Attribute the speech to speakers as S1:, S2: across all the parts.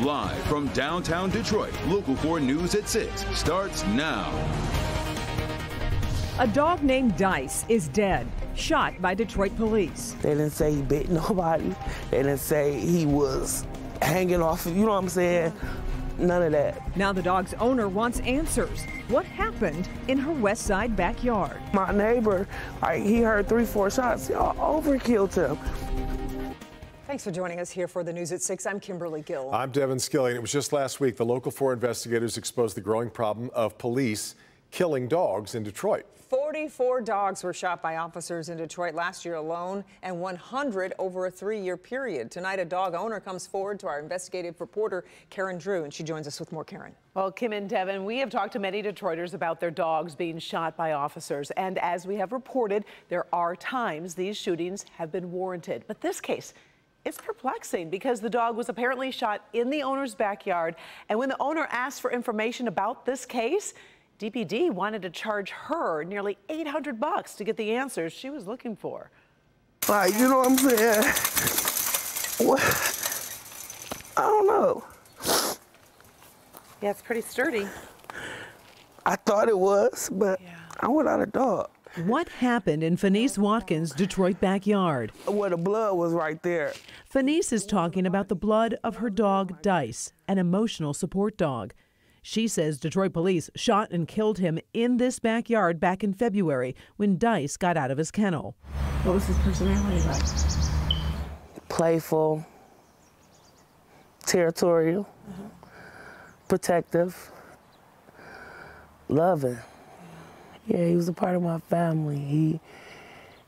S1: Live from downtown Detroit, Local 4 News at 6 starts now.
S2: A dog named Dice is dead, shot by Detroit police.
S3: They didn't say he bit nobody. They didn't say he was hanging off, you know what I'm saying? None of that.
S2: Now the dog's owner wants answers. What happened in her West Side backyard?
S3: My neighbor, he heard 3-4 shots. Y'all overkilled him.
S4: Thanks for joining us here for the News at 6. I'm Kimberly Gill.
S5: I'm Devin Skilling. It was just last week the Local 4 investigators exposed the growing problem of police killing dogs in Detroit.
S4: 44 dogs were shot by officers in Detroit last year alone, and 100 over a 3-year period. Tonight, a dog owner comes forward to our investigative reporter, Karen Drew, and she joins us with more. Karen.
S6: Well, Kim and Devin, we have talked to many Detroiters about their dogs being shot by officers. And as we have reported, there are times these shootings have been warranted. But this case, it's perplexing because the dog was apparently shot in the owner's backyard. And when the owner asked for information about this case, DPD wanted to charge her nearly $800 to get the answers she was looking for.
S3: Like, you know what I'm saying? What? I don't know.
S6: Yeah, it's pretty sturdy.
S3: I thought it was, but I without a dog.
S2: What happened in Fanice Watkins' Detroit backyard?
S3: Where the blood was right there.
S2: Fanice is talking about the blood of her dog, Dice, an emotional support dog. She says Detroit police shot and killed him in this backyard back in February when Dice got out of his kennel.
S3: What was his personality like? Playful, territorial, protective, loving. Yeah, he was a part of my family.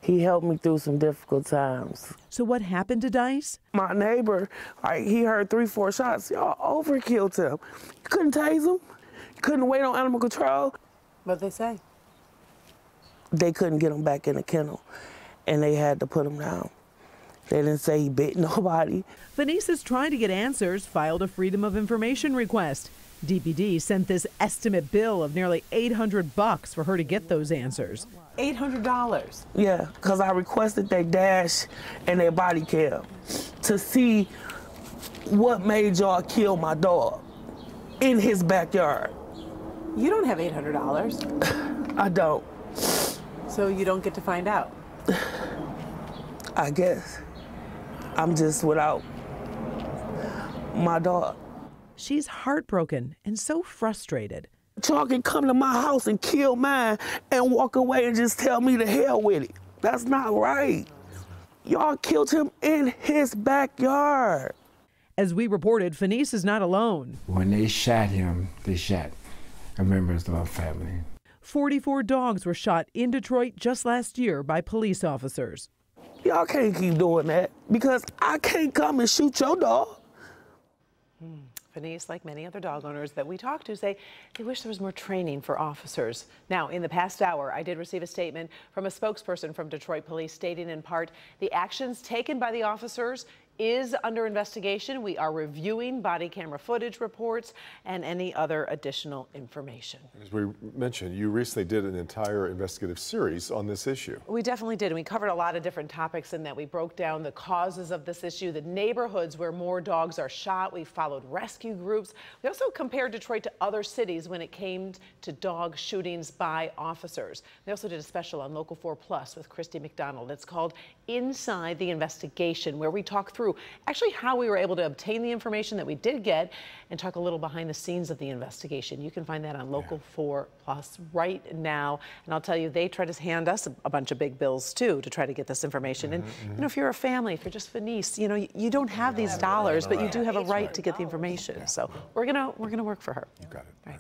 S3: He helped me through some difficult times.
S2: So what happened to Dice?
S3: My neighbor, he heard 3-4 shots. Y'all overkilled him. You couldn't tase him. You couldn't wait on animal control.
S6: What'd they say?
S3: They couldn't get him back in the kennel, and they had to put him down. They didn't say he bit nobody.
S2: Fanice is trying to get answers, filed a Freedom of Information request. DPD sent this estimate bill of nearly $800 for her to get those answers.
S6: $800?
S3: Yeah, because I requested their dash and their body cam to see what made y'all kill my dog in his backyard.
S6: You don't have $800.
S3: I don't.
S6: So you don't get to find out?
S3: I guess. I'm just without my dog.
S2: She's heartbroken and so frustrated.
S3: Y'all can come to my house and kill mine and walk away and just tell me to hell with it. That's not right. Y'all killed him in his backyard.
S2: As we reported, Fanice is not alone.
S7: When they shot him, they shot a member of our family.
S2: 44 dogs were shot in Detroit just last year by police officers.
S3: Y'all can't keep doing that because I can't come and shoot your dog.
S6: Fanice, like many other dog owners that we talk to, say they wish there was more training for officers. Now, in the past hour, I did receive a statement from a spokesperson from Detroit Police stating in part, the actions taken by the officers is under investigation. We are reviewing body camera footage reports and any other additional information.
S5: As we mentioned, you recently did an entire investigative series on this issue.
S6: We definitely did, and we covered a lot of different topics in that. We broke down the causes of this issue, the neighborhoods where more dogs are shot. We followed rescue groups. We also compared Detroit to other cities when it came to dog shootings by officers. We also did a special on Local 4 Plus with Christy McDonald. It's called Inside the Investigation, where we talk through actually how we were able to obtain the information that we did get and talk a little behind the scenes of the investigation. You can find that on Local 4 Plus right now. And I'll tell you, they try to hand us a bunch of big bills too to try to get this information. And you know, if you're a family, if you're just Fanice, you know, you don't have these dollars, but you do have a right to get the information. So we're gonna work for her.
S5: You got it. Right.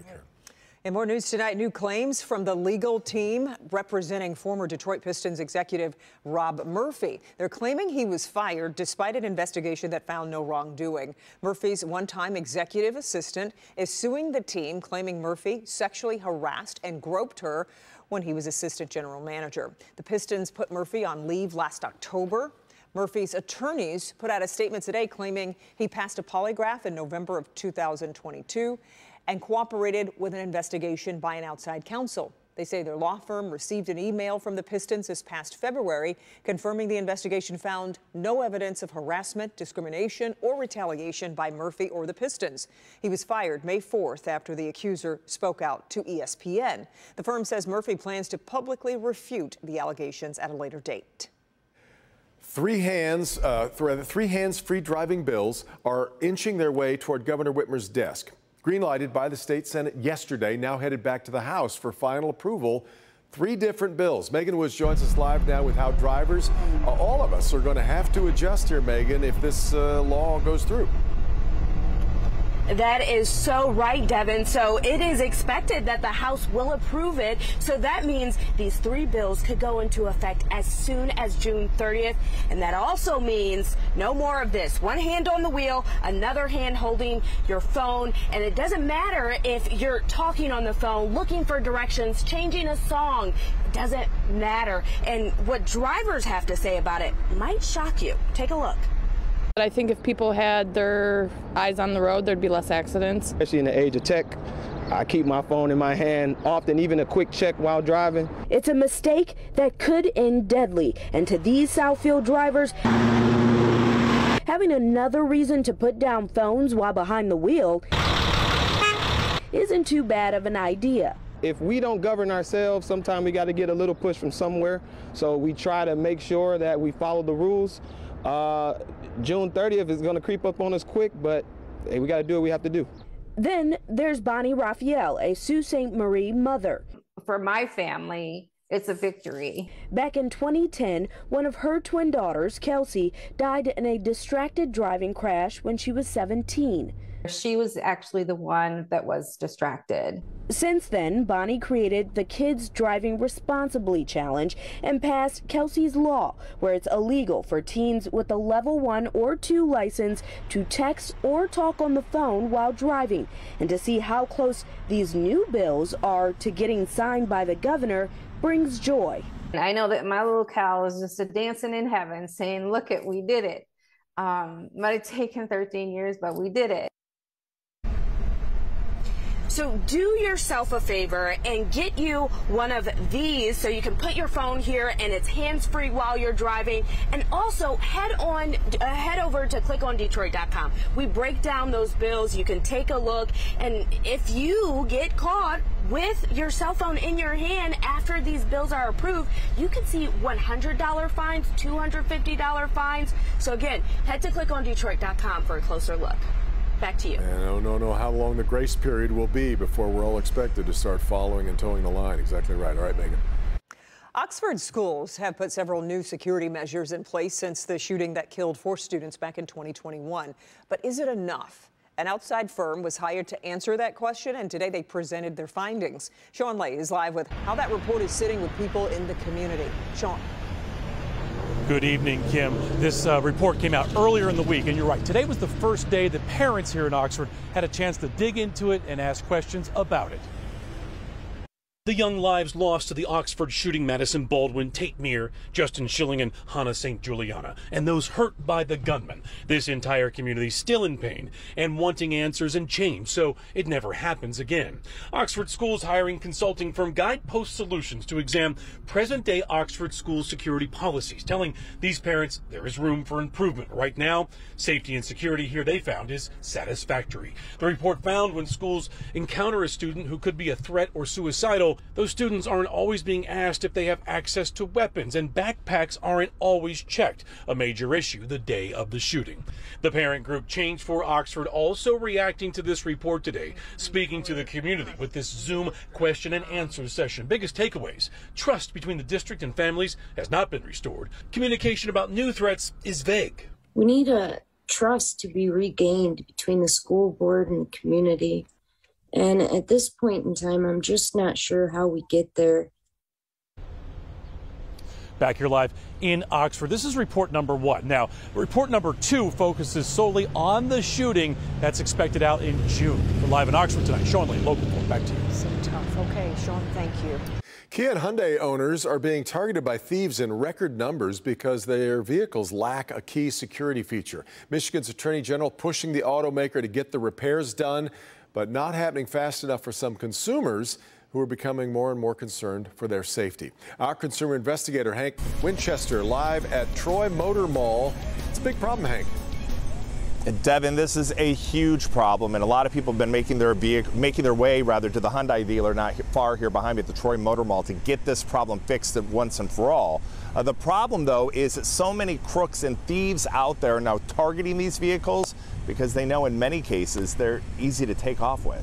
S4: In more news tonight, new claims from the legal team representing former Detroit Pistons executive Rob Murphy. They're claiming he was fired despite an investigation that found no wrongdoing. Murphy's one-time executive assistant is suing the team, claiming Murphy sexually harassed and groped her when he was assistant general manager. The Pistons put Murphy on leave last October. Murphy's attorneys put out a statement today claiming he passed a polygraph in November of 2022 and cooperated with an investigation by an outside counsel. They say their law firm received an email from the Pistons this past February confirming the investigation found no evidence of harassment, discrimination, or retaliation by Murphy or the Pistons. He was fired May 4th after the accuser spoke out to ESPN. The firm says Murphy plans to publicly refute the allegations at a later date.
S5: Three hands-free driving bills are inching their way toward Governor Whitmer's desk. Green-lighted by the state Senate yesterday, now headed back to the House for final approval. Three different bills. Megan Woods joins us live now with how drivers, all of us, are going to have to adjust here, Megan, if this law goes through.
S8: That is so right, Devin. So it is expected that the House will approve it. So that means these three bills could go into effect as soon as June 30th. And that also means no more of this. One hand on the wheel, another hand holding your phone. And it doesn't matter if you're talking on the phone, looking for directions, changing a song. It doesn't matter. And what drivers have to say about it might shock you. Take a look.
S9: I think if people had their eyes on the road, there'd be less accidents.
S10: Especially in the age of tech, I keep my phone in my hand, often even a quick check while driving.
S8: It's a mistake that could end deadly. And to these Southfield drivers, having another reason to put down phones while behind the wheel isn't too bad of an idea.
S10: If we don't govern ourselves, sometimes we got to get a little push from somewhere. So we try to make sure that we follow the rules. June 30th is going to creep up on us quick, but hey, we got to do what we have to do.
S8: Then there's Bonnie Raphael, a Sault Ste. Marie mother.
S11: For my family, it's a victory.
S8: Back in 2010, one of her twin daughters, Kelsey, died in a distracted driving crash when she was 17.
S11: She was actually the one that was distracted.
S8: Since then, Bonnie created the Kids Driving Responsibly Challenge and passed Kelsey's Law, where it's illegal for teens with a level 1 or 2 license to text or talk on the phone while driving. And to see how close these new bills are to getting signed by the governor brings joy.
S11: I know that my little Cal is just dancing in heaven saying, look it, we did it. Might have taken 13 years, but we did it.
S8: So do yourself a favor and get you one of these so you can put your phone here and it's hands-free while you're driving. And also head over to clickondetroit.com. We break down those bills. You can take a look. And if you get caught with your cell phone in your hand after these bills are approved, you can see $100 fines, $250 fines. So again, head to clickondetroit.com for a closer look. Back to you.
S5: And I don't know how long the grace period will be before we're all expected to start following and towing the line. Exactly right. All right, Megan.
S4: Oxford schools have put several new security measures in place since the shooting that killed 4 students back in 2021. But is it enough? An outside firm was hired to answer that question, and today they presented their findings. Sean Lay is live with how that report is sitting with people in the community. Sean.
S12: Good evening, Kim. This report came out earlier in the week, and you're right. Today was the first day that parents here in Oxford had a chance to dig into it and ask questions about it. The young lives lost to the Oxford shooting: Madison Baldwin, Tate Meir, Justin Schilling, and Hannah St. Juliana, and those hurt by the gunman. This entire community still in pain and wanting answers and change so it never happens again. Oxford schools hiring consulting firm Guidepost Solutions to examine present-day Oxford school security policies, telling these parents there is room for improvement. Right now, safety and security here, they found, is satisfactory. The report found when schools encounter a student who could be a threat or suicidal, those students aren't always being asked if they have access to weapons, and backpacks aren't always checked, a major issue the day of the shooting. The parent group Change for Oxford also reacting to this report today, speaking to the community with this Zoom question and answer session. Biggest takeaways: trust between the district and families has not been restored. Communication about new threats is vague.
S13: We need a trust to be regained between the school board and community. And at this point in time, I'm just not sure how we get there.
S12: Back here live in Oxford. This is report number 1. Now, report number 2 focuses solely on the shooting that's expected out in June. We're live in Oxford tonight. Sean Lane, Local 4. Back to you.
S4: So tough. Okay, Sean, thank you.
S5: Kia and Hyundai owners are being targeted by thieves in record numbers because their vehicles lack a key security feature. Michigan's Attorney General pushing the automaker to get the repairs done, but not happening fast enough for some consumers. who are becoming more and more concerned for their safety. Our consumer investigator, Hank Winchester, live at Troy Motor Mall. It's a big problem, Hank.
S14: Devin, this is a huge problem, and a lot of people have been making their way to the Hyundai dealer not far here behind me at the Troy Motor Mall to get this problem fixed once and for all. The problem, though, is that so many crooks and thieves out there are now targeting these vehicles because they know in many cases they're easy to take off with.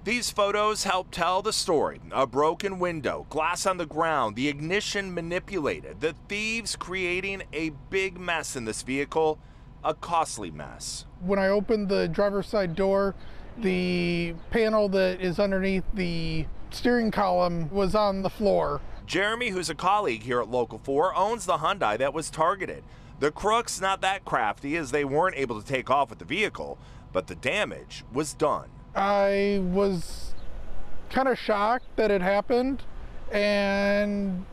S14: These photos help tell the story. A broken window, glass on the ground, the ignition manipulated, the thieves creating a big mess in this vehicle, a costly mess.
S15: When I opened the driver's side door, the panel that is underneath the steering column was on the floor.
S14: Jeremy, who's a colleague here at Local 4, owns the Hyundai that was targeted. The crooks not that crafty as they weren't able to take off with the vehicle, but the damage was done.
S15: I was kind of shocked that it happened and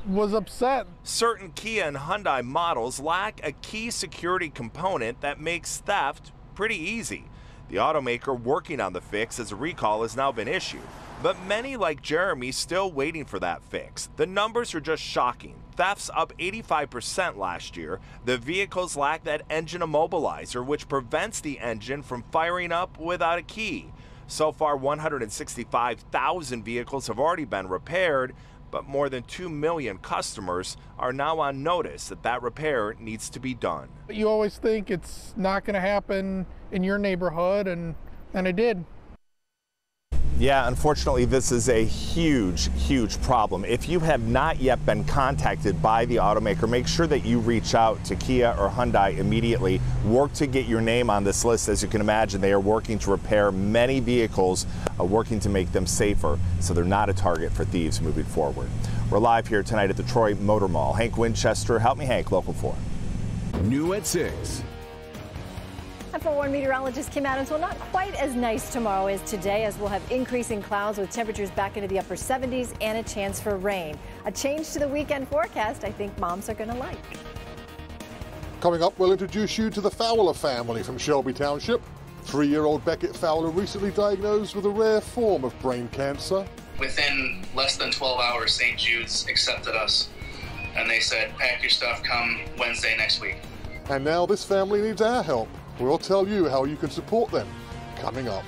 S15: was upset.
S14: Certain Kia and Hyundai models lack a key security component that makes theft pretty easy. The automaker working on the fix as a recall has now been issued, but many like Jeremy still waiting for that fix. The numbers are just shocking. Thefts up 85% last year. The vehicles lack that engine immobilizer, which prevents the engine from firing up without a key. So far, 165,000 vehicles have already been repaired, but more than 2 million customers are now on notice that that repair needs to be done.
S15: You always think it's not going to happen in your neighborhood, and it did.
S14: Yeah, unfortunately, this is a huge, huge problem. If you have not yet been contacted by the automaker, make sure that you reach out to Kia or Hyundai immediately. Work to get your name on this list. As you can imagine, they are working to repair many vehicles, working to make them safer so they're not a target for thieves moving forward. We're live here tonight at the Troy Motor Mall. Hank Winchester, help me, Hank, Local 4.
S1: New at 6.
S16: And for one, meteorologist Kim Adams, well, not quite as nice tomorrow as today, as we'll have increasing clouds with temperatures back into the upper 70s and a chance for rain. A change to the weekend forecast I think moms are going to like.
S17: Coming up, we'll introduce you to the Fowler family from Shelby Township. 3-year-old Beckett Fowler recently diagnosed with a rare form of brain cancer.
S18: Within less than 12 hours, St. Jude's accepted us, and they said, pack your stuff, come Wednesday next week.
S17: And now this family needs our help. We'll tell you how you can support them coming up.